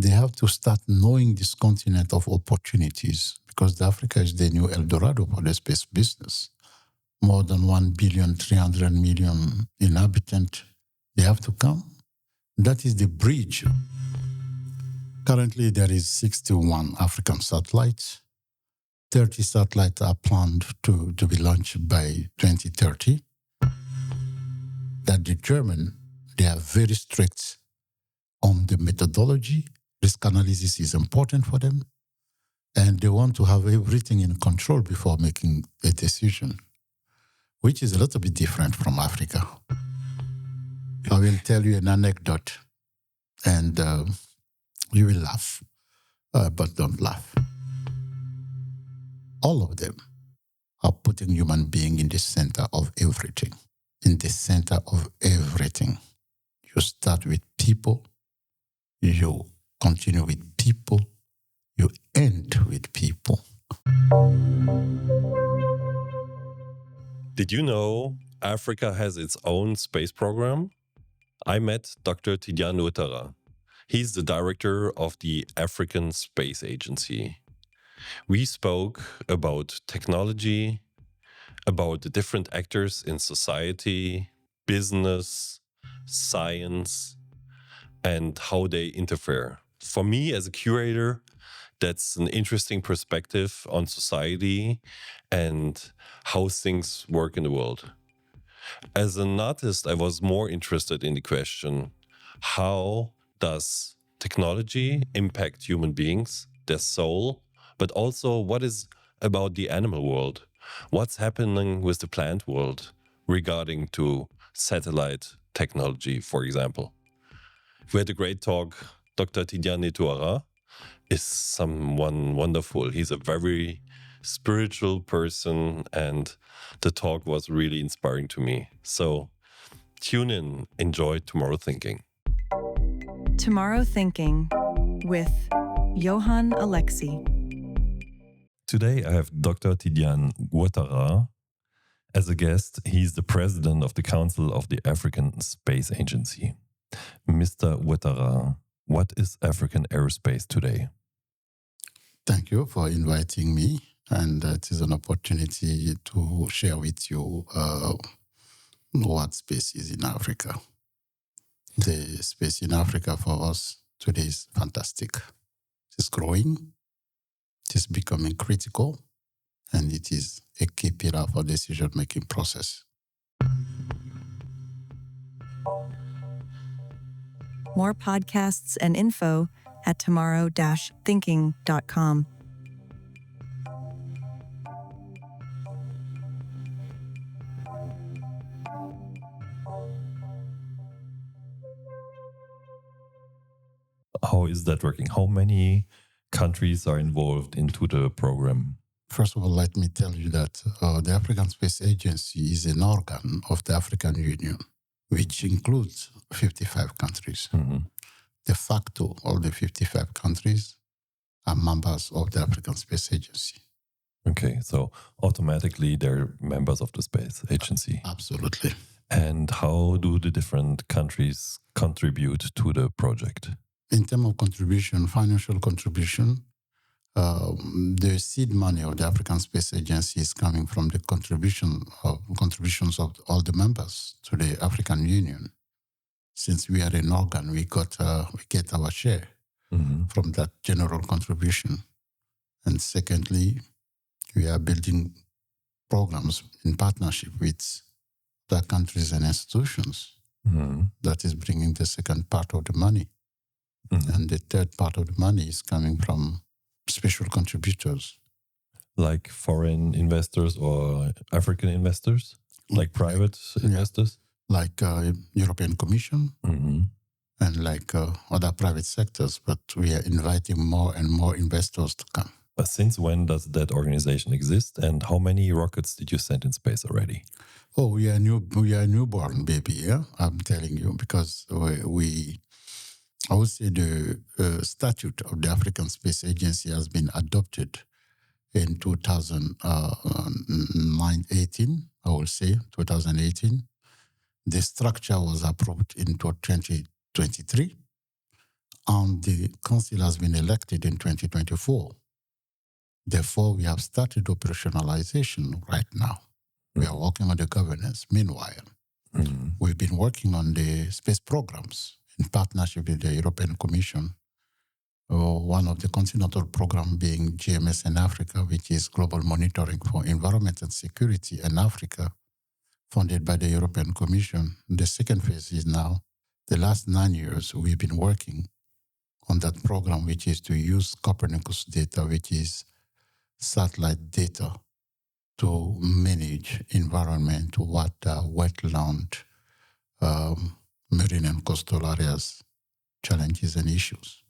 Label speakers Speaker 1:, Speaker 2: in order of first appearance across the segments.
Speaker 1: they have to start knowing this continent of opportunities, because Africa is the new El Dorado for the space business. More than 1,300,000,000 inhabitants, they have to come. That is the bridge. Currently, there is 61 African satellites. 30 satellites are planned to be launched by 2030. That determine they are very strict on the methodology. Risk analysis is important for them. And they want to have everything in control before making a decision, which is a little bit different from Africa. I will tell you an anecdote, and you will laugh, but don't laugh. All of them are putting human being in the center of everything. In the center of everything. You start with people, you continue with people, you end with people.
Speaker 2: Did you know Africa has its own space program? I met Dr. Tidiane Ouattara. He's the director of the African Space Agency. We spoke about technology, about the different actors in society, business, science, and how they interfere. For me as a curator, that's an interesting perspective on society and how things work in the world. As an artist, I was more interested in the question, how does technology impact human beings, their soul, but also what is about the animal world? What's happening with the plant world regarding to satellite technology, for example? We had a great talk. Dr. Tidiane Ouattara is someone wonderful. He's a very spiritual person, and the talk was really inspiring to me. So tune in, enjoy Tomorrow Thinking.
Speaker 3: Tomorrow Thinking with Johan Alexi.
Speaker 2: Today I have Dr. Tidiane Ouattara as a guest. He's the president of the Council of the African Space Agency. Mr. Ouattara, what is African aerospace today?
Speaker 1: Thank you for inviting me, and it is an opportunity to share with you what space is in Africa. The space in Africa for us today is fantastic. It is growing. It is becoming critical, and it is a key pillar for decision-making process.
Speaker 3: More podcasts and info at tomorrow-thinking.com.
Speaker 2: How is that working? How many countries are involved into the program?
Speaker 1: First of all, let me tell you that the African Space Agency is an organ of the African Union, which includes 55 countries.
Speaker 2: Mm-hmm.
Speaker 1: De facto, all the 55 countries are members of the African Space Agency.
Speaker 2: Okay, so automatically they're members of the Space Agency.
Speaker 1: Absolutely.
Speaker 2: And how do the different countries contribute to the project?
Speaker 1: In terms of contribution, financial contribution, the seed money of the African Space Agency is coming from the contributions of all the members to the African Union. Since we are an organ, we get our share from that general contribution. And secondly, we are building programs in partnership with the countries and institutions. That is bringing the second part of the money. And the third part of the money is coming from special contributors.
Speaker 2: Like foreign investors or African investors? Like private investors?
Speaker 1: Like European Commission and like other private sectors. But we are inviting more and more investors to come.
Speaker 2: But since when does that organization exist? And how many rockets did you send in space already?
Speaker 1: Oh, we are a newborn baby, yeah? I'm telling you, because I would say the statute of the African Space Agency has been adopted in 2018, I will say, 2018. The structure was approved in 2023. And the council has been elected in 2024. Therefore, we have started operationalization right now. We are working on the governance. Meanwhile, we've been working on the space programs in partnership with the European Commission. One of the continental programs being GMS in Africa, which is Global Monitoring for Environment and Security in Africa, funded by the European Commission. The second phase is now, the last 9 years, we've been working on that program, which is to use Copernicus data, which is satellite data, to manage environment, water, wetland, marine and coastal areas, challenges and issues.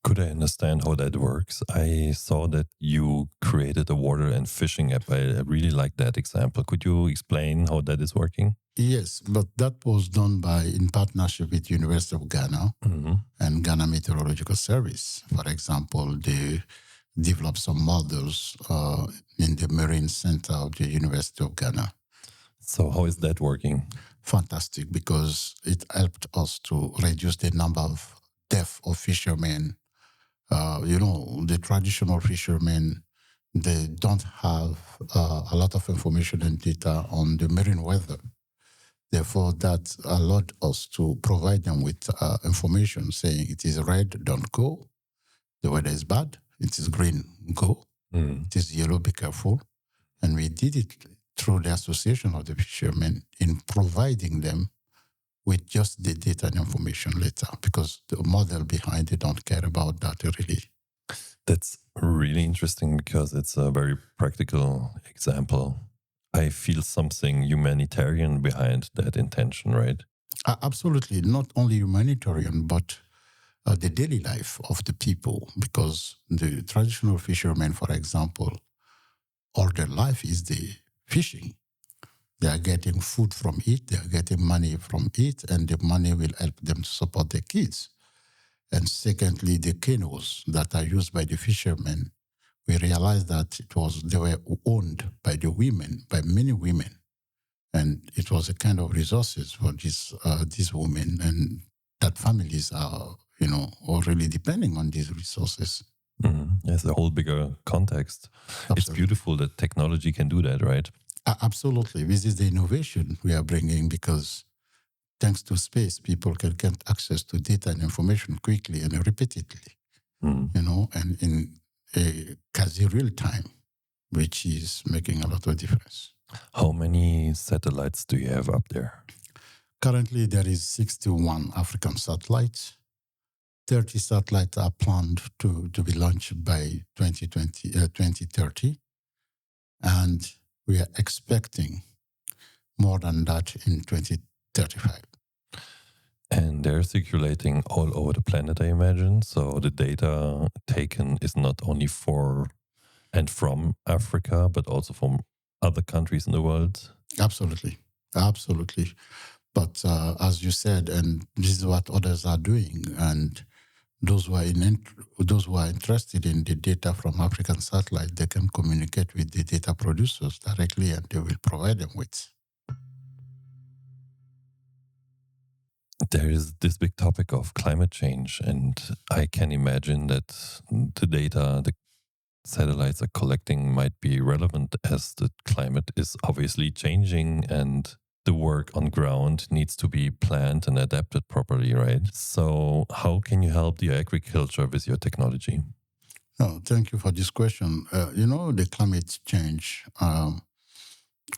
Speaker 2: Could I understand how that works? I saw that you created a water and fishing app. I really like that example. Could you explain how that is working?
Speaker 1: Yes, but that was done in partnership with University of Ghana and Ghana Meteorological Service. For example, they developed some models in the Marine Center of the University of Ghana.
Speaker 2: So how is that working?
Speaker 1: Fantastic, because it helped us to reduce the number of deaths of fishermen. The traditional fishermen, they don't have a lot of information and data on the marine weather. Therefore, that allowed us to provide them with information saying it is red, don't go. The weather is bad. It is green, go. It is yellow, be careful. And we did it through the Association of the Fishermen in providing them with just the data and information later, because the model behind it don't care about that really.
Speaker 2: That's really interesting because it's a very practical example. I feel something humanitarian behind that intention, right?
Speaker 1: Absolutely. Not only humanitarian, but the daily life of the people, because the traditional fishermen, for example, all their life is the fishing. They are getting food from it, they are getting money from it, and the money will help them to support their kids. And secondly, the canoes that are used by the fishermen, we realized that they were owned by the women, by many women. And it was a kind of resources for these women, and that families are, already depending on these resources.
Speaker 2: Yes, a whole bigger context.
Speaker 1: Absolutely.
Speaker 2: It's beautiful that technology can do that, right?
Speaker 1: Absolutely. This is the innovation we are bringing, because thanks to space, people can get access to data and information quickly and repeatedly, and in a quasi real time, which is making a lot of difference.
Speaker 2: How many satellites do you have up there?
Speaker 1: Currently, there is 61 African satellites. 30 satellites are planned to be launched by 2030. And we are expecting more than that in 2035.
Speaker 2: And they're circulating all over the planet, I imagine. So the data taken is not only for and from Africa, but also from other countries in the world.
Speaker 1: Absolutely. But as you said, and this is what others are doing, and those who are interested in the data from African satellites, they can communicate with the data producers directly, and they will provide them with.
Speaker 2: There is this big topic of climate change, and I can imagine that the data the satellites are collecting might be relevant as the climate is obviously changing and the work on ground needs to be planned and adapted properly, right? So how can you help the agriculture with your technology?
Speaker 1: Oh, thank you for this question. The climate change,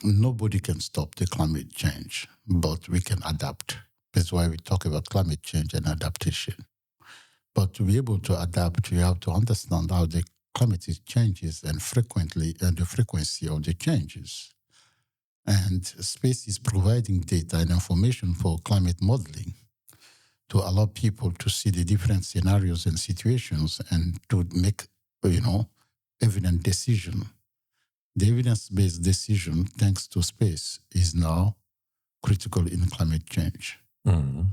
Speaker 1: nobody can stop the climate change, but we can adapt. That's why we talk about climate change and adaptation. But to be able to adapt, you have to understand how the climate changes and the frequency of the changes. And space is providing data and information for climate modeling to allow people to see the different scenarios and situations and to make, evident decision. The evidence-based decision, thanks to space, is now critical in climate change.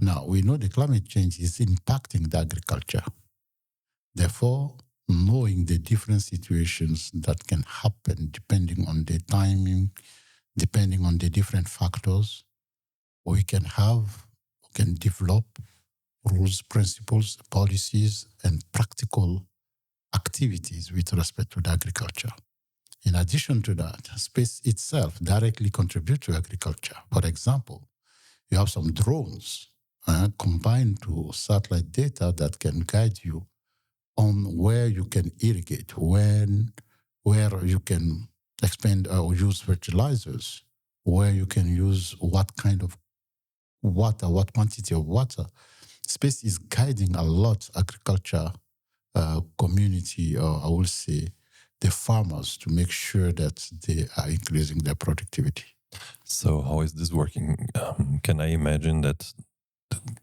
Speaker 1: Now, we know the climate change is impacting the agriculture. Therefore, knowing the different situations that can happen depending on the timing, depending on the different factors, we can develop, rules, principles, policies, and practical activities with respect to the agriculture. In addition to that, space itself directly contributes to agriculture. For example, you have some drones combined to satellite data that can guide you on where you can irrigate, where you can expand or use fertilizers, where you can use what kind of water, what quantity of water. Space is guiding a lot agriculture community, or I will say the farmers, to make sure that they are increasing their productivity.
Speaker 2: So how is this working? Can I imagine that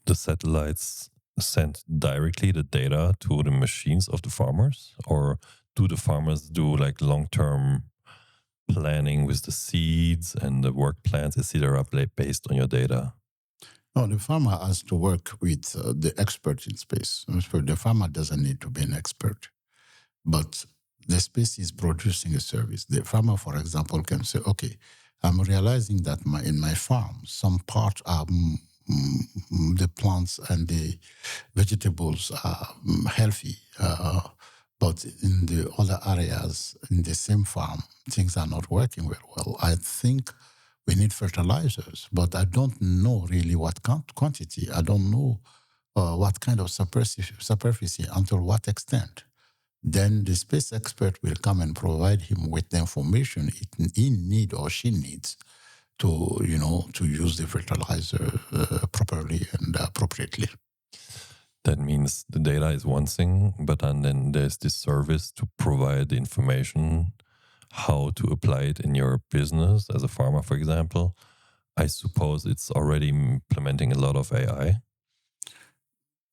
Speaker 2: the satellites send directly the data to the machines of the farmers, or do the farmers do like long-term planning with the seeds and the work plans, etc., based on your data?
Speaker 1: No, the farmer has to work with the expert in space. The farmer doesn't need to be an expert, but the space is producing a service. The farmer, for example, can say, okay, I'm realizing that in my farm, some part are the plants and the vegetables are healthy, but in the other areas in the same farm, things are not working very well. I think we need fertilizers, but I don't know really what quantity. I don't know what kind of superficie, until what extent. Then the space expert will come and provide him with the information he need or she needs to use the fertilizer properly and appropriately.
Speaker 2: That means the data is one thing, but then there's this service to provide the information, how to apply it in your business as a farmer, for example. I suppose it's already implementing a lot of AI.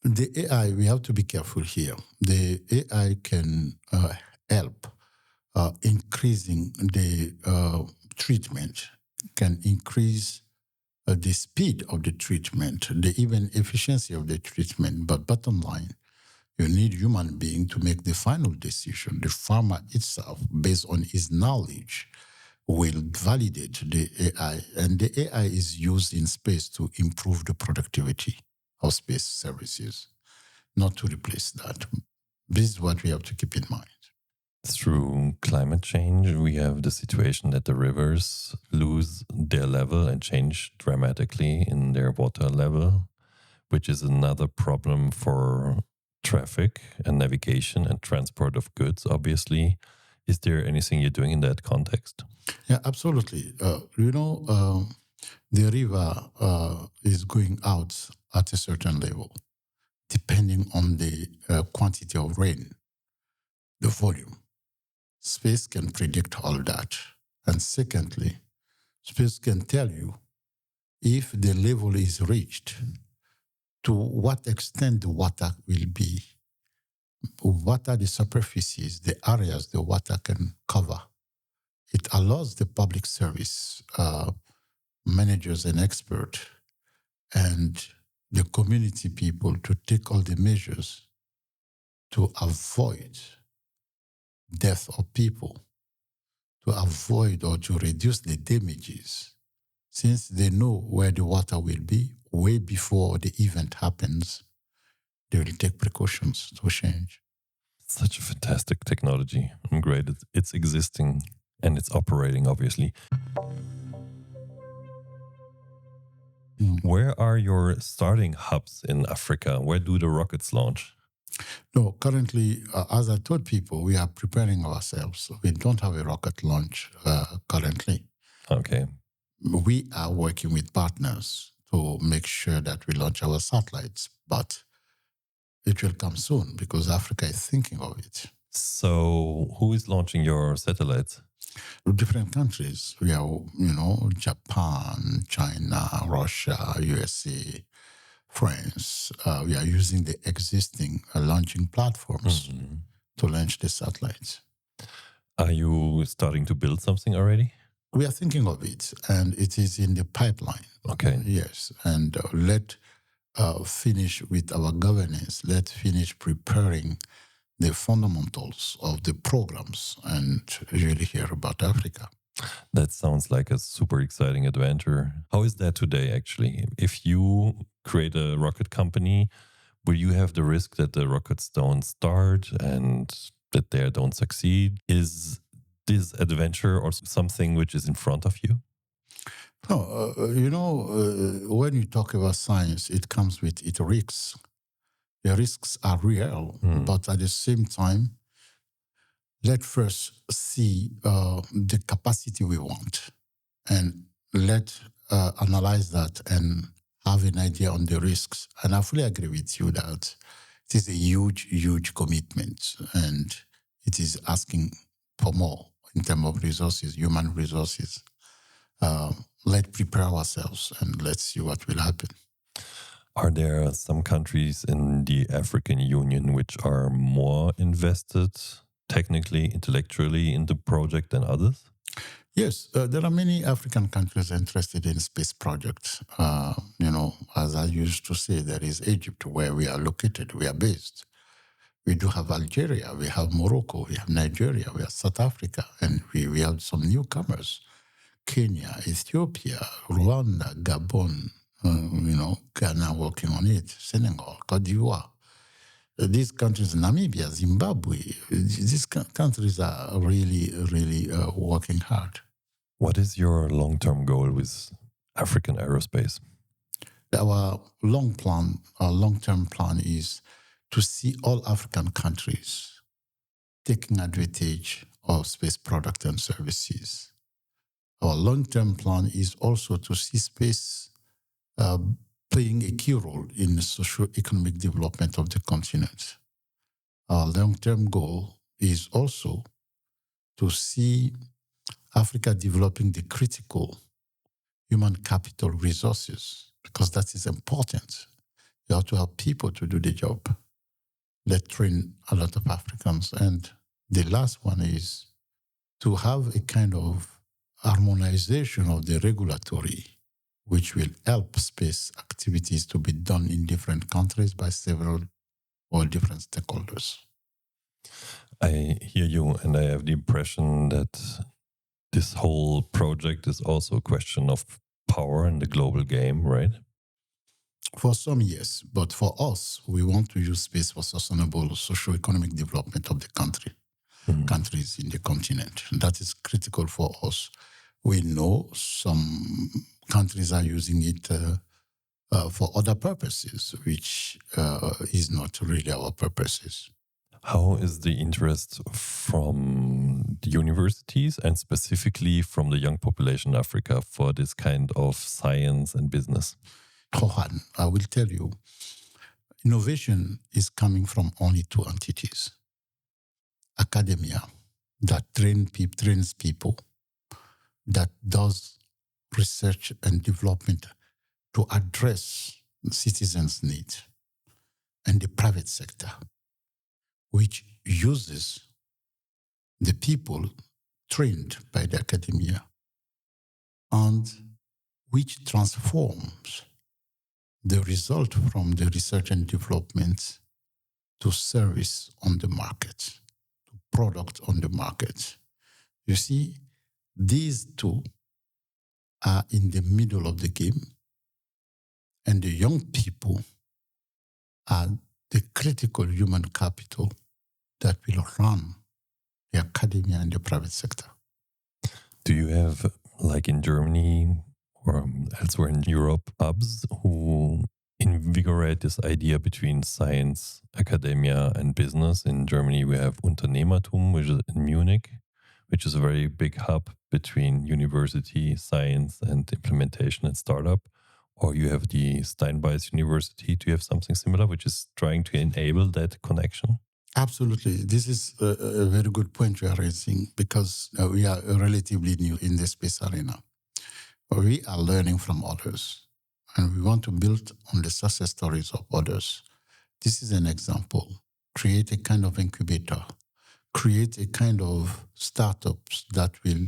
Speaker 1: The AI, we have to be careful here. The AI can help increasing the treatment, can increase the speed of the treatment, the even efficiency of the treatment. But bottom line, you need human being to make the final decision. The farmer itself, based on his knowledge, will validate the AI. And the AI is used in space to improve the productivity of space services, not to replace that. This is what we have to keep in mind.
Speaker 2: Through climate change, we have the situation that the rivers lose their level and change dramatically in their water level, which is another problem for traffic and navigation and transport of goods, obviously. Is there anything you're doing in that context?
Speaker 1: Yeah, absolutely. The river is going out at a certain level, depending on the quantity of rain, the volume. Space can predict all that. And secondly, space can tell you if the level is reached, to what extent the water will be, what are the superficies, the areas the water can cover. It allows the public service managers and experts and the community people to take all the measures to avoid death of people, to avoid or to reduce the damages, since they know where the water will be way before the event happens. They will take precautions to change.
Speaker 2: Such a fantastic technology. I'm great. It's existing and it's operating, obviously. Where are your starting hubs in Africa? Where do the rockets launch?
Speaker 1: No, currently, as I told people, we are preparing ourselves. We don't have a rocket launch currently.
Speaker 2: Okay.
Speaker 1: We are working with partners to make sure that we launch our satellites, but it will come soon because Africa is thinking of it.
Speaker 2: So who is launching your satellites?
Speaker 1: Different countries. We are, Japan, China, Russia, USA, France. We are using the existing launching platforms to launch the satellites.
Speaker 2: Are you starting to build something already?
Speaker 1: We are thinking of it, and it is in the pipeline.
Speaker 2: Okay.
Speaker 1: Yes, and let finish with our governance. Let's finish preparing the fundamentals of the programs and really hear about Africa.
Speaker 2: That sounds like a super exciting adventure. How is that today, actually? If you create a rocket company, will you have the risk that the rockets don't start and that they don't succeed? Is this adventure or something which is in front of you?
Speaker 1: No, when you talk about science, it comes with its risks. The risks are real, but at the same time, let's first see the capacity we want, and let's analyze that and have an idea on the risks. And I fully agree with you that it is a huge, huge commitment, and it is asking for more in terms of resources, human resources. Let's prepare ourselves and let's see what will happen.
Speaker 2: Are there some countries in the African Union which are more invested technically, intellectually in the project than others?
Speaker 1: Yes, there are many African countries interested in space projects. As I used to say, there is Egypt where we are located, we are based. We do have Algeria, we have Morocco, we have Nigeria, we have South Africa, and we have some newcomers. Kenya, Ethiopia, Rwanda, Gabon, Ghana working on it, Senegal, Cote d'Ivoire. These countries, Namibia, Zimbabwe, these countries are really, really working hard.
Speaker 2: What is your long-term goal with African aerospace?
Speaker 1: Our long-term plan is to see all African countries taking advantage of space products and services. Our long-term plan is also to see space playing a key role in the socio-economic development of the continent. Our long-term goal is also to see Africa developing the critical human capital resources, because that is important. You have to have people to do the job. Let's train a lot of Africans. And the last one is to have a kind of harmonization of the regulatory, which will help space activities to be done in different countries by several or different stakeholders.
Speaker 2: I hear you, and I have the impression that this whole project is also a question of power in the global game, right?
Speaker 1: For some, yes. But for us, we want to use space for sustainable socio-economic development of the countries in the continent. That is critical for us. We know some countries are using it for other purposes, which is not really our purposes.
Speaker 2: How is the interest from the universities and specifically from the young population in Africa for this kind of science and business?
Speaker 1: Johan, I will tell you, innovation is coming from only two entities. Academia, that trains people, that does research and development to address citizens' needs, and the private sector, which uses the people trained by the academia and which transforms the result from the research and development to service on the market, to product on the market. You see, these two are in the middle of the game, and the young people are the critical human capital that will run the academia and the private sector.
Speaker 2: Do you have, like in Germany or elsewhere in Europe, hubs who invigorate this idea between science, academia, and business? In Germany, we have Unternehmertum, which is in Munich, which is a very big hub between university, science, and implementation and startup. Or you have the Steinbeis University. Do you have something similar, which is trying to enable that connection?
Speaker 1: Absolutely. This is a very good point you are raising, because we are relatively new in the space arena. We are learning from others, and we want to build on the success stories of others. This is an example. Create a kind of incubator. Create a kind of startups that will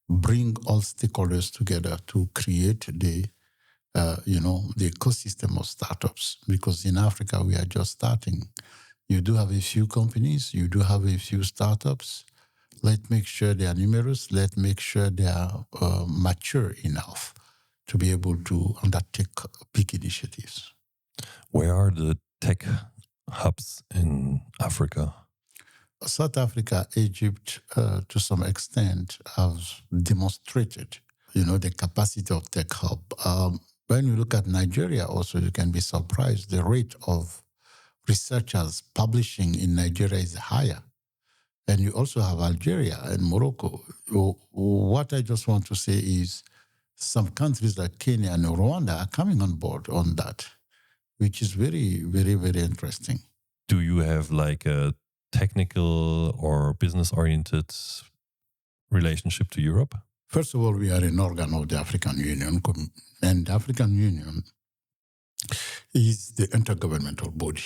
Speaker 1: bring all stakeholders together to create the ecosystem of startups. Because in Africa, we are just starting. You do have a few companies, you do have a few startups. Let's make sure they are numerous. Let's make sure they are mature enough to be able to undertake big initiatives.
Speaker 2: Where are the tech hubs in Africa?
Speaker 1: South Africa, Egypt, to some extent, have demonstrated, the capacity of tech hub. When you look at Nigeria also, you can be surprised. The rate of researchers publishing in Nigeria is higher. And you also have Algeria and Morocco. What I just want to say is some countries like Kenya and Rwanda are coming on board on that, which is very, very, very interesting.
Speaker 2: Do you have like a technical or business-oriented relationship to Europe?
Speaker 1: First of all, we are an organ of the African Union, and the African Union is the intergovernmental body.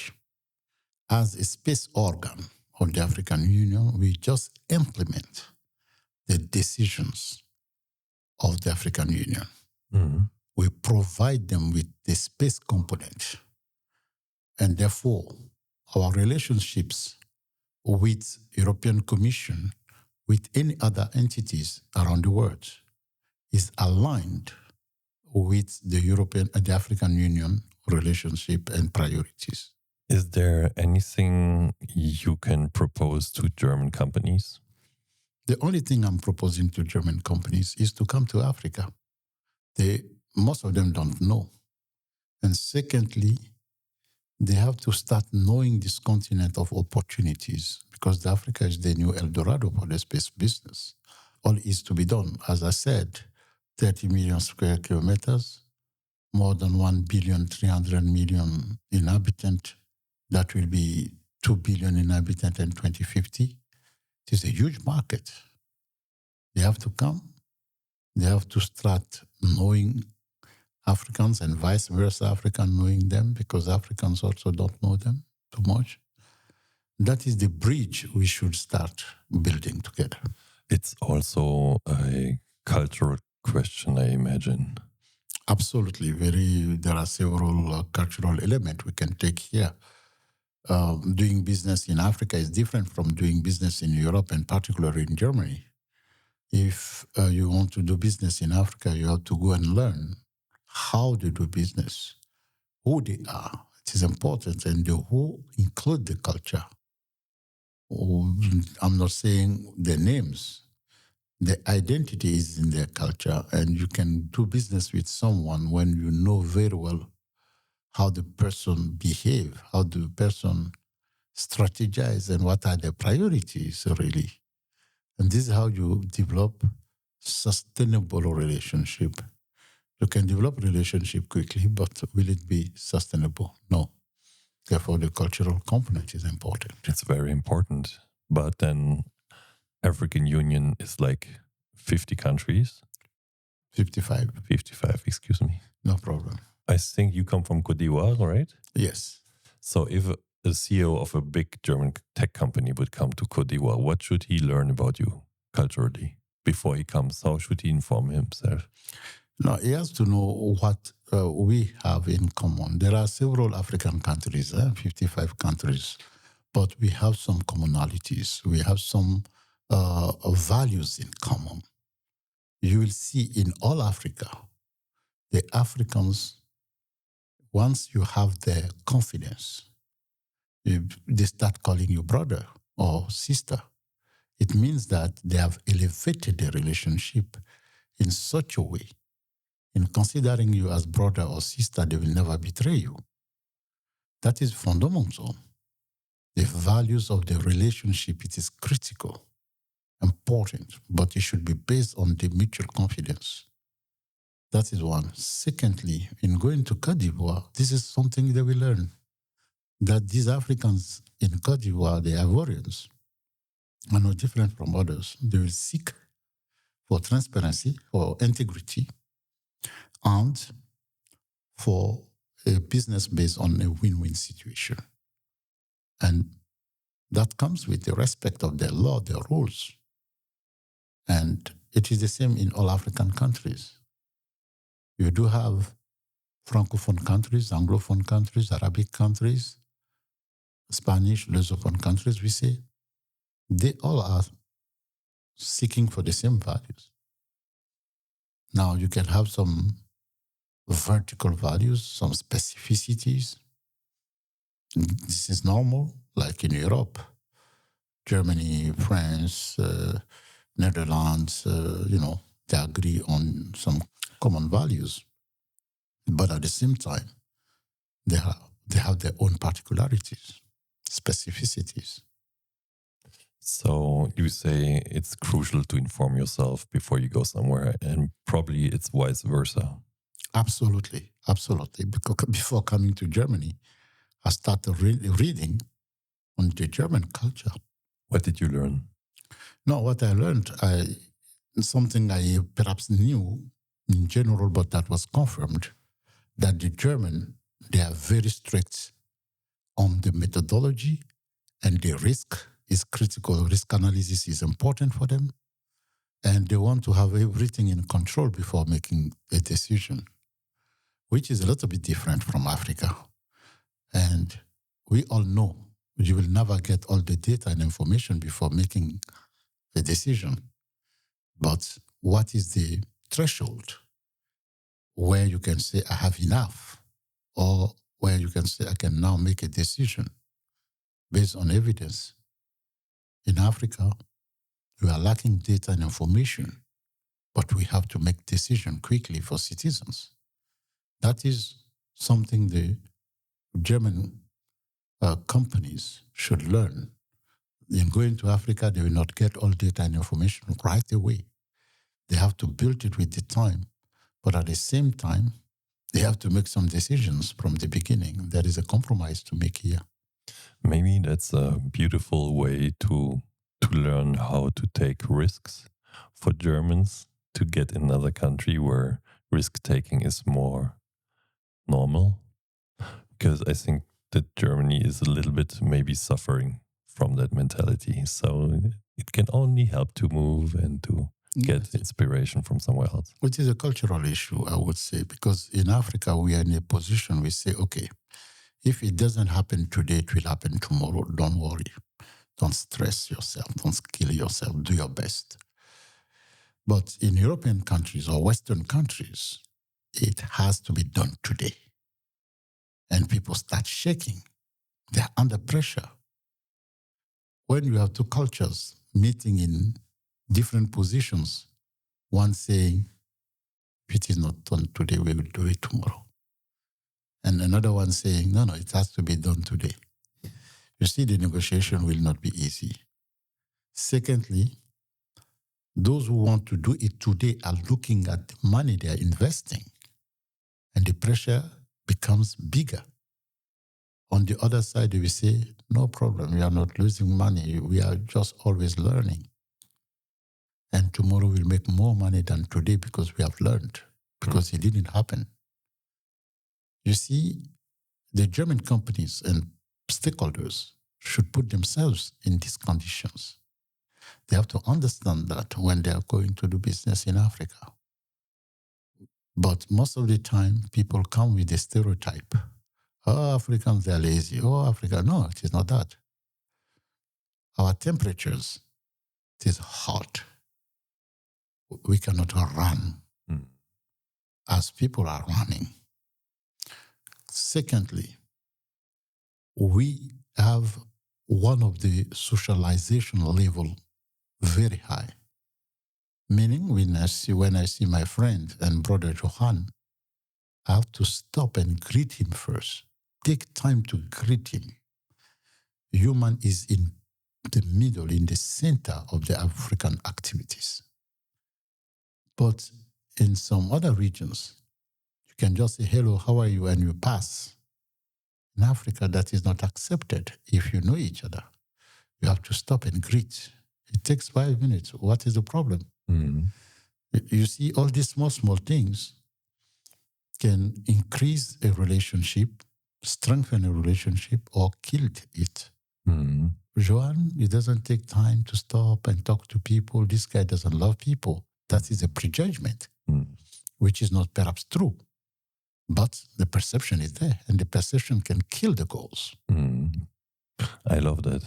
Speaker 1: As a space organ of the African Union, we just implement the decisions of the African Union.
Speaker 2: Mm-hmm.
Speaker 1: We provide them with the space component. And therefore, our relationships with European Commission, with any other entities around the world, is aligned with the African Union relationship and priorities.
Speaker 2: Is there anything you can propose to German companies?
Speaker 1: The only thing I'm proposing to German companies is to come to Africa. Most of them don't know. And secondly, they have to start knowing this continent of opportunities, because Africa is the new El Dorado for the space business. All is to be done. As I said, 30 million square kilometers, more than 1,300,000,000 inhabitants. That will be 2 billion inhabitants in 2050. It is a huge market. They have to come. They have to start knowing Africans and vice versa, Africans knowing them, because Africans also don't know them too much. That is the bridge we should start building together.
Speaker 2: It's also a cultural question, I imagine.
Speaker 1: Absolutely. There are several cultural elements we can take here. Doing business in Africa is different from doing business in Europe, and particularly in Germany. If you want to do business in Africa, you have to go and learn how they do business, who they are. It is important, and the who include the culture. I'm not saying the names. The identity is in their culture, and you can do business with someone when you know very well how the person behave, how the person strategize, and what are their priorities, really. And this is how you develop sustainable relationship. You can develop relationship quickly, but will it be sustainable? No. Therefore, the cultural component is important.
Speaker 2: It's very important. But then African Union is like 50 countries.
Speaker 1: 55.
Speaker 2: 55, excuse me.
Speaker 1: No problem.
Speaker 2: I think you come from Côte d'Ivoire, right?
Speaker 1: Yes.
Speaker 2: So if a CEO of a big German tech company would come to Côte d'Ivoire, what should he learn about you culturally before he comes? How should he inform himself?
Speaker 1: No, he has to know what we have in common. There are several African countries, 55 countries, but we have some commonalities. We have some values in common. You will see in all Africa, the Africans, once you have their confidence, they start calling you brother or sister. It means that they have elevated the relationship in such a way. In considering you as brother or sister, they will never betray you. That is fundamental. The values of the relationship, it is critical, important, but it should be based on the mutual confidence. That is one. Secondly, in going to Côte d'Ivoire, this is something they will learn. That these Africans in Côte d'Ivoire, the Ivorians, are no different from others. They will seek for transparency, for integrity, and for a business based on a win-win situation. And that comes with the respect of their law, their rules. And it is the same in all African countries. You do have Francophone countries, Anglophone countries, Arabic countries, Spanish, Lusophone countries, we say. They all are seeking for the same values. Now, you can have some vertical values, some specificities. This is normal, like in Europe, Germany, France, Netherlands, they agree on some common values. But at the same time, they have their own particularities, specificities.
Speaker 2: So you say it's crucial to inform yourself before you go somewhere, and probably it's vice versa.
Speaker 1: Absolutely. Because before coming to Germany, I started reading on the German culture.
Speaker 2: What did you learn?
Speaker 1: No, what I learned, something I perhaps knew in general, but that was confirmed, that the German, they are very strict on the methodology, and the risk is critical. Risk analysis is important for them, and they want to have everything in control before making a decision, which is a little bit different from Africa. And we all know you will never get all the data and information before making a decision. But what is the threshold where you can say, I have enough, or where you can say, I can now make a decision based on evidence? In Africa, we are lacking data and information, but we have to make decisions quickly for citizens. That is something the German companies should learn. In going to Africa, they will not get all data and information right away. They have to build it with the time. But at the same time, they have to make some decisions from the beginning. There is a compromise to make here.
Speaker 2: Maybe that's a beautiful way to learn how to take risks for Germans to get in another country where risk-taking is more normal. Because I think that Germany is a little bit maybe suffering from that mentality. So it can only help to move and to get inspiration from somewhere else.
Speaker 1: Which is a cultural issue, I would say, because in Africa, we are in a position we say, okay, if it doesn't happen today, it will happen tomorrow. Don't worry. Don't stress yourself. Don't kill yourself. Do your best. But in European countries or Western countries, it has to be done today. And people start shaking. They're under pressure. When you have two cultures meeting in different positions, one saying, if it is not done today, we will do it tomorrow. And another one saying, no, it has to be done today. You see, the negotiation will not be easy. Secondly, those who want to do it today are looking at the money they are investing, and the pressure becomes bigger. On the other side, they will say, no problem, we are not losing money, we are just always learning. And tomorrow we'll make more money than today because we have learned, because it didn't happen. You see, the German companies and stakeholders should put themselves in these conditions. They have to understand that when they are going to do business in Africa. But most of the time, people come with a stereotype. Oh, Africans, they're lazy. Oh, Africa. No, it is not that. Our temperatures, it is hot. We cannot run as people are running. Secondly, we have one of the socialization level very high. Meaning when I see my friend and brother Johan, I have to stop and greet him first. Take time to greet him. Human is in the middle, in the center of the African activities. But in some other regions, you can just say, hello, how are you? And you pass. In Africa, that is not accepted. If you know each other, you have to stop and greet. It takes 5 minutes. What is the problem? You see, all these small things can increase a relationship, strengthen a relationship, or kill it. Johan, he doesn't take time to stop and talk to people. This guy doesn't love people. That is a prejudgment, which is not perhaps true. But the perception is there, and the perception can kill the goals.
Speaker 2: I love that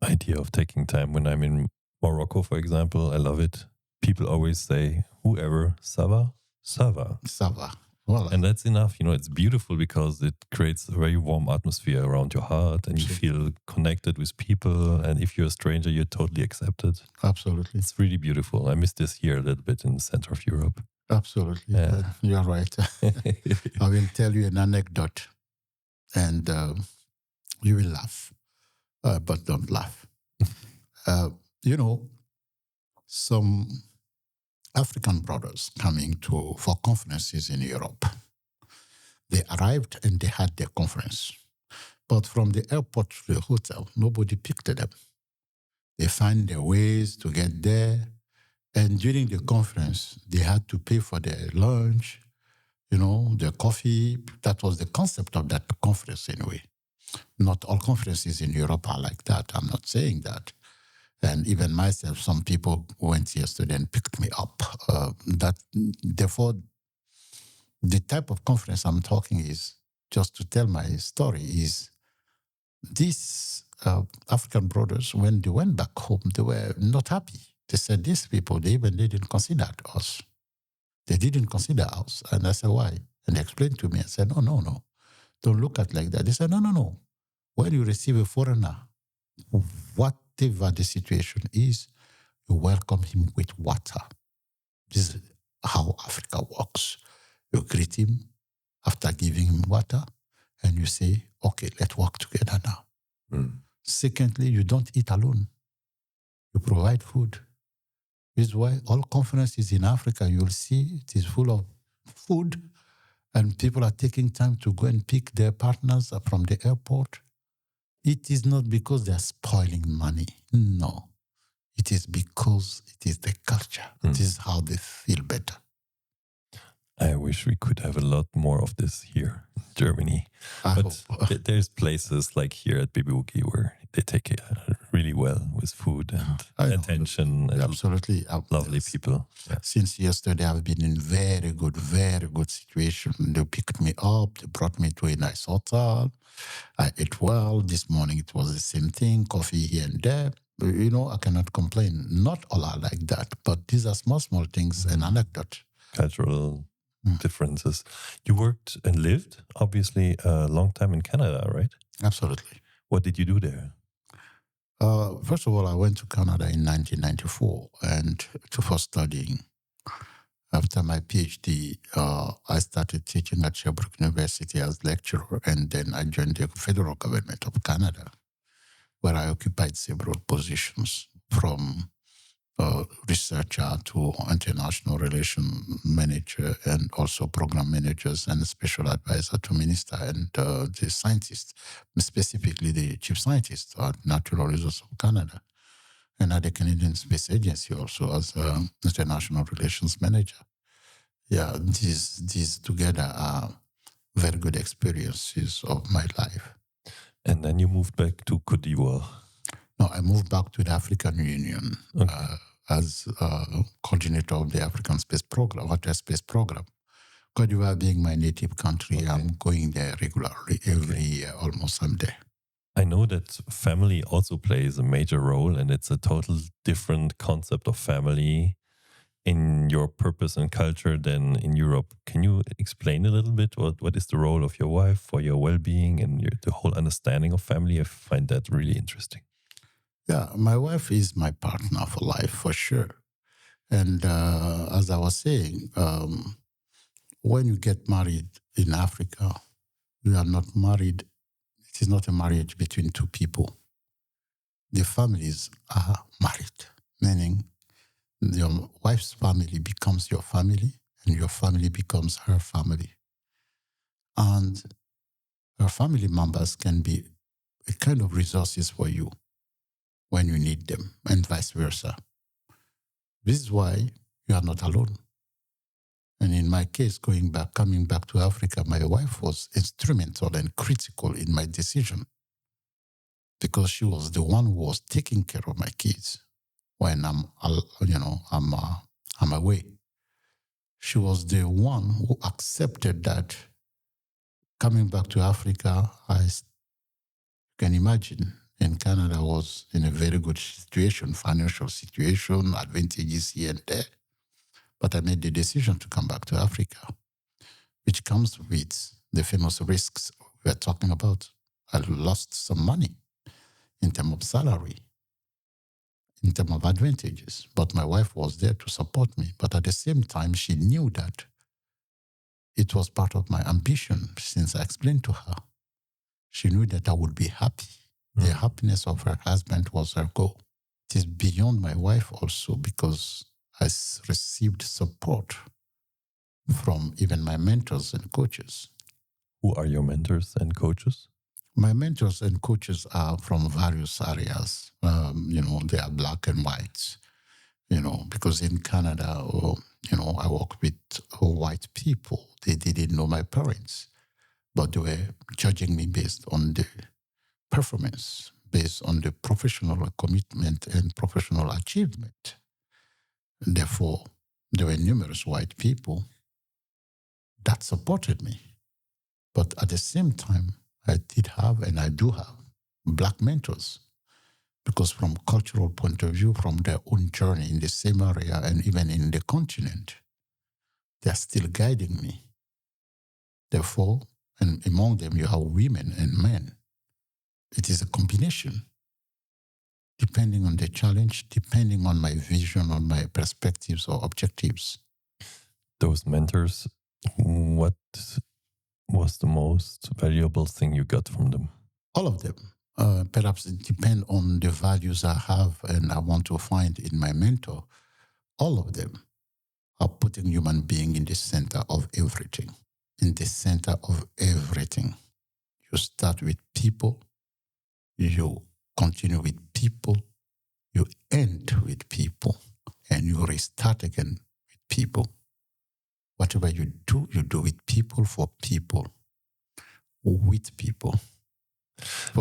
Speaker 2: idea of taking time. When I'm in Morocco, for example, I love it. People always say, whoever, ça va, ça va.
Speaker 1: Ça va. Well,
Speaker 2: And that's enough. It's beautiful because it creates a very warm atmosphere around your heart and you feel connected with people. And if you're a stranger, you're totally accepted.
Speaker 1: absolutely.
Speaker 2: It's really beautiful. I miss this here a little bit in the center of Europe.
Speaker 1: Absolutely.
Speaker 2: Yeah.
Speaker 1: You're right. I will tell you an anecdote and you will laugh, but don't laugh. Some African brothers coming for conferences in Europe, they arrived and they had their conference. But from the airport to the hotel, nobody picked them. They find their ways to get there. And during the conference, they had to pay for their lunch, their coffee. That was the concept of that conference anyway. Not all conferences in Europe are like that. I'm not saying that. And even myself, some people went yesterday and picked me up. Therefore, the type of conference I'm talking is, just to tell my story, is these African brothers, when they went back home, they were not happy. They said, these people, they didn't consider us. They didn't consider us. And I said, why? And they explained to me. I said, no. Don't look at it like that. They said, no. When you receive a foreigner, whatever the situation is, you welcome him with water. This is how Africa works. You greet him after giving him water, and you say, okay, let's work together now. Secondly, you don't eat alone. You provide food. This is why all conferences in Africa, you'll see it is full of food, and people are taking time to go and pick their partners up from the airport. It is not because they're spoiling money. No. It is because it is the culture. This is how they feel better.
Speaker 2: I wish we could have a lot more of this here in Germany. But there's places like here at Baby Woogie where they take it really well with food and attention. And
Speaker 1: absolutely.
Speaker 2: Lovely people. Yeah.
Speaker 1: Since yesterday, I've been in very good situation. They picked me up. They brought me to a nice hotel. I ate well. This morning, it was the same thing, coffee here and there. I cannot complain. Not all are like that, but these are small things, an anecdote.
Speaker 2: Cultural differences. You worked and lived, obviously, a long time in Canada, right?
Speaker 1: Absolutely.
Speaker 2: What did you do there?
Speaker 1: First of all, I went to Canada in 1994 and for studying. After my PhD, I started teaching at Sherbrooke University as lecturer, and then I joined the federal government of Canada, where I occupied several positions, from researcher to international relation manager, and also program managers and special advisor to minister and the scientist, specifically the chief scientist at Natural Resources of Canada, and at the Canadian Space Agency also as international relations manager. Yeah, these together are very good experiences of my life.
Speaker 2: And then you moved back to Côte d'Ivoire.
Speaker 1: No, I moved back to the African Union. Okay. As coordinator of the African Space Program, Water Space Program. Côte d'Ivoire being my native country, okay. I'm going there regularly. Every year, almost I'm there.
Speaker 2: I know that family also plays a major role, and it's a total different concept of family in your purpose and culture than in Europe. Can you explain a little bit what is the role of your wife for your well-being and the whole understanding of family? I find that really interesting.
Speaker 1: Yeah, my wife is my partner for life, for sure. And as I was saying, when you get married in Africa, you are not married. It is not a marriage between two people. The families are married, meaning your wife's family becomes your family and your family becomes her family. And her family members can be a kind of resources for you when you need them, and vice versa. This is why you are not alone. And in my case, coming back to Africa, my wife was instrumental and critical in my decision, because she was the one who was taking care of my kids when I'm away. She was the one who accepted that coming back to Africa, I can imagine, in Canada, I was in a very good situation, financial situation, advantages here and there. But I made the decision to come back to Africa. which comes with the famous risks we're talking about. I lost some money in terms of salary, in terms of advantages, but my wife was there to support me. But at the same time, she knew that it was part of my ambition since I explained to her. She knew that I would be happy. The happiness of her husband was her goal. It is beyond my wife also because I received support from even my mentors and coaches.
Speaker 2: Who are your mentors and coaches?
Speaker 1: My mentors and coaches are from various areas. They are black and white, because in Canada, I work with white people. They didn't know my parents, but they were judging me based on the performance, based on the professional commitment and professional achievement. Therefore, there were numerous white people that supported me. But at the same time, I did have and I do have black mentors because from cultural point of view, from their own journey in the same area and even in the continent, they are still guiding me. Therefore, and among them you have women and men. It is a combination, depending on the challenge, depending on my vision, on my perspectives or objectives.
Speaker 2: Those mentors, what was the most valuable thing you got from them?
Speaker 1: All of them. Perhaps it depends on the values I have and I want to find in my mentor. All of them are putting human being in the center of everything. In the center of everything. You start with people, you continue with people, you end with people, and you restart again with people. Whatever you do with people, for people, with people.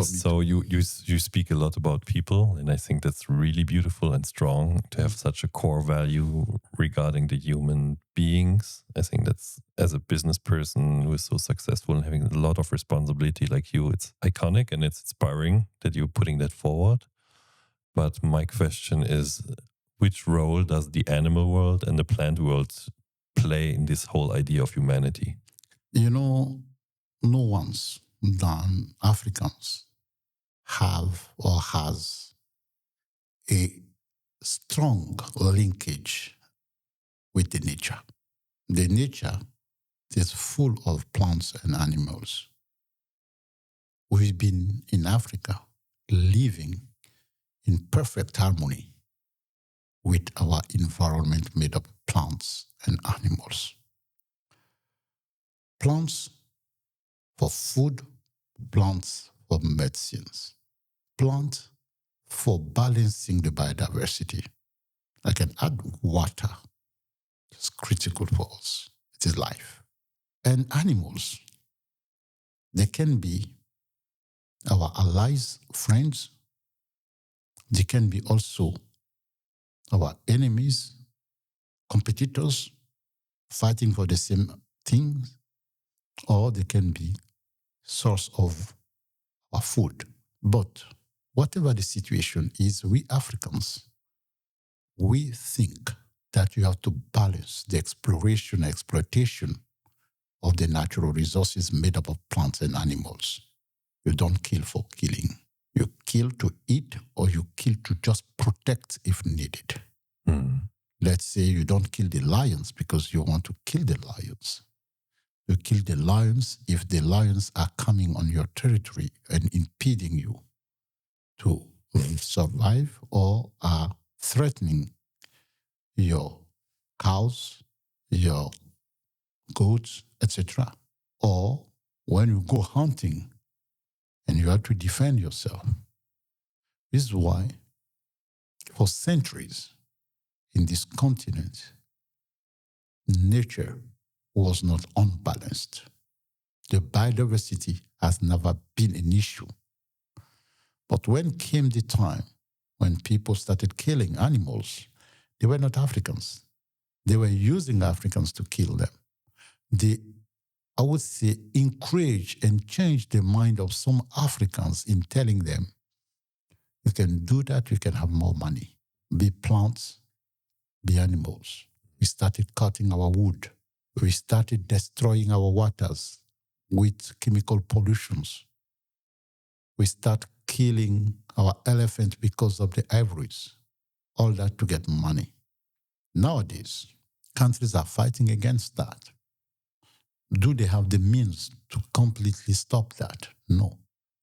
Speaker 2: So you speak a lot about people, and I think that's really beautiful and strong to have such a core value regarding the human beings. I think that's, as a business person who is so successful and having a lot of responsibility like you, it's iconic and it's inspiring that you're putting that forward. But my question is, which role does the animal world and the plant world play in this whole idea of humanity?
Speaker 1: No one's than Africans have or has a strong linkage with the nature. The nature is full of plants and animals. We've been in Africa living in perfect harmony with our environment made of plants and animals. Plants for food, plants for medicines, plants for balancing the biodiversity. I can add water. It's critical for us. It is life. And animals, they can be our allies, friends. They can be also our enemies, competitors, fighting for the same things, or they can be source of our food. But whatever the situation is, we Africans, we think that you have to balance the exploration and exploitation of the natural resources made up of plants and animals. You don't kill for killing. You kill to eat, or you kill to just protect if needed. Let's say you don't kill the lions because you want to kill the lions. You kill the lions if the lions are coming on your territory and impeding you to survive or are threatening your cows, your goats, etc. Or when you go hunting and you have to defend yourself. This is why for centuries in this continent, nature was not unbalanced. The biodiversity has never been an issue. But when came the time when people started killing animals, they were not Africans. They were using Africans to kill them. They, I would say, encourage and change the mind of some Africans in telling them, you can do that, you can have more money. Be plants, be animals. We started cutting our wood. We started destroying our waters with chemical pollutions. We start killing our elephants because of the ivories. All that to get money. Nowadays, countries are fighting against that. Do they have the means to completely stop that? No.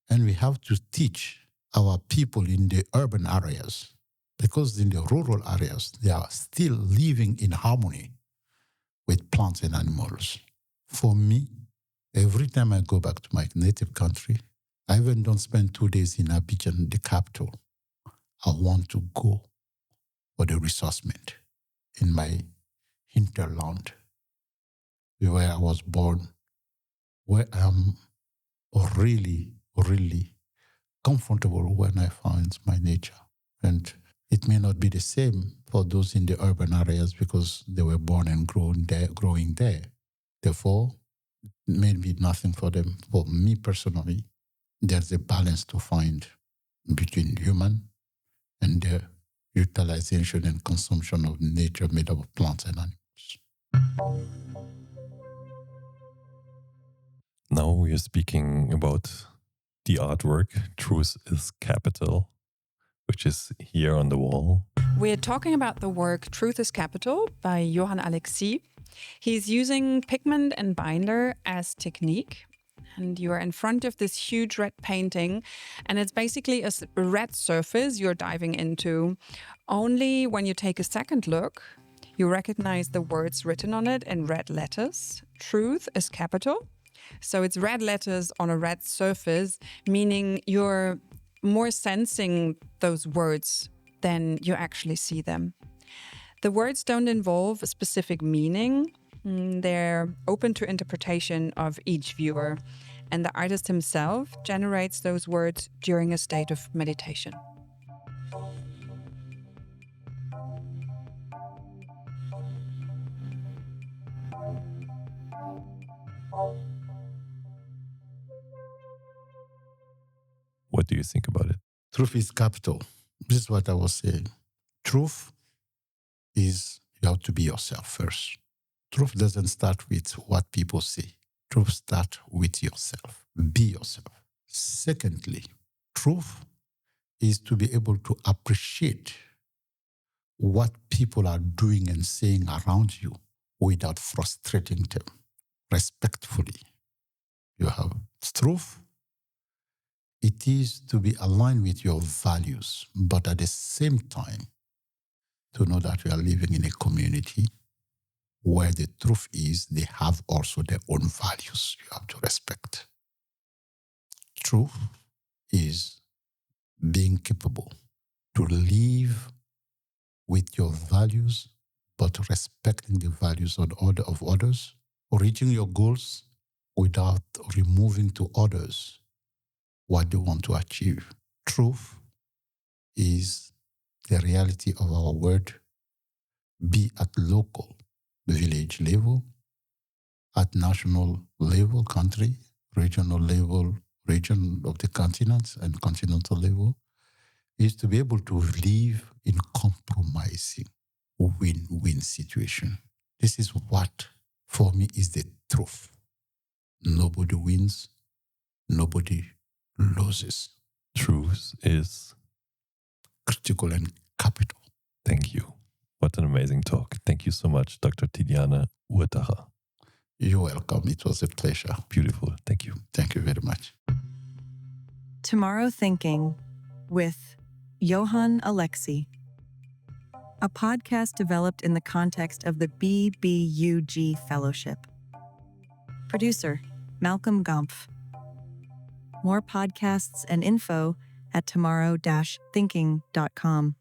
Speaker 1: And we have to teach our people in the urban areas, because in the rural areas, they are still living in harmony with plants and animals. For me, every time I go back to my native country, I even don't spend 2 days in Abidjan, the capital. I want to go for the resourcement in my hinterland, where I was born, where I'm really, really comfortable when I find my nature. And it may not be the same for those in the urban areas because they were born and growing there. Therefore, it may be nothing for them. For me personally, there's a balance to find between human and the utilization and consumption of nature made up of plants and animals.
Speaker 2: Now we are speaking about the artwork, Truth is Capital, which is here on the wall.
Speaker 4: We're talking about the work Truth is Capital by Johan Alexis. He's using pigment and binder as technique. And you are in front of this huge red painting, and it's basically a red surface you're diving into. Only when you take a second look, you recognize the words written on it in red letters. Truth is capital. So it's red letters on a red surface, meaning you're more sensing those words than you actually see them. The words don't involve a specific meaning. They're open to interpretation of each viewer. And the artist himself generates those words during a state of meditation.
Speaker 2: What do you think about it?
Speaker 1: Truth is capital. This is what I was saying. Truth is you have to be yourself first. Truth doesn't start with what people say. Truth starts with yourself. Be yourself. Secondly, truth is to be able to appreciate what people are doing and saying around you without frustrating them. Respectfully. You have truth. It is to be aligned with your values, but at the same time, to know that we are living in a community where the truth is they have also their own values you have to respect. Truth is being capable to live with your values, but respecting the values of others, reaching your goals without removing to others what they want to achieve. Truth is the reality of our world, be at local, village level, at national level, country, regional level, region of the continent and continental level, is to be able to live in compromising win-win situation. This is what, for me, is the truth. Nobody wins, nobody loses.
Speaker 2: Truth is
Speaker 1: critical and capital.
Speaker 2: Thank you. What an amazing talk. Thank you so much, Dr. Tidjane Ouattara.
Speaker 1: You're welcome. It was a pleasure.
Speaker 2: Beautiful. Thank you.
Speaker 1: Thank you very much.
Speaker 3: Tomorrow Thinking with Johan Alexis, a podcast developed in the context of the BBUG Fellowship. Producer, Malcolm Gumpf. More podcasts and info at tomorrow-thinking.com.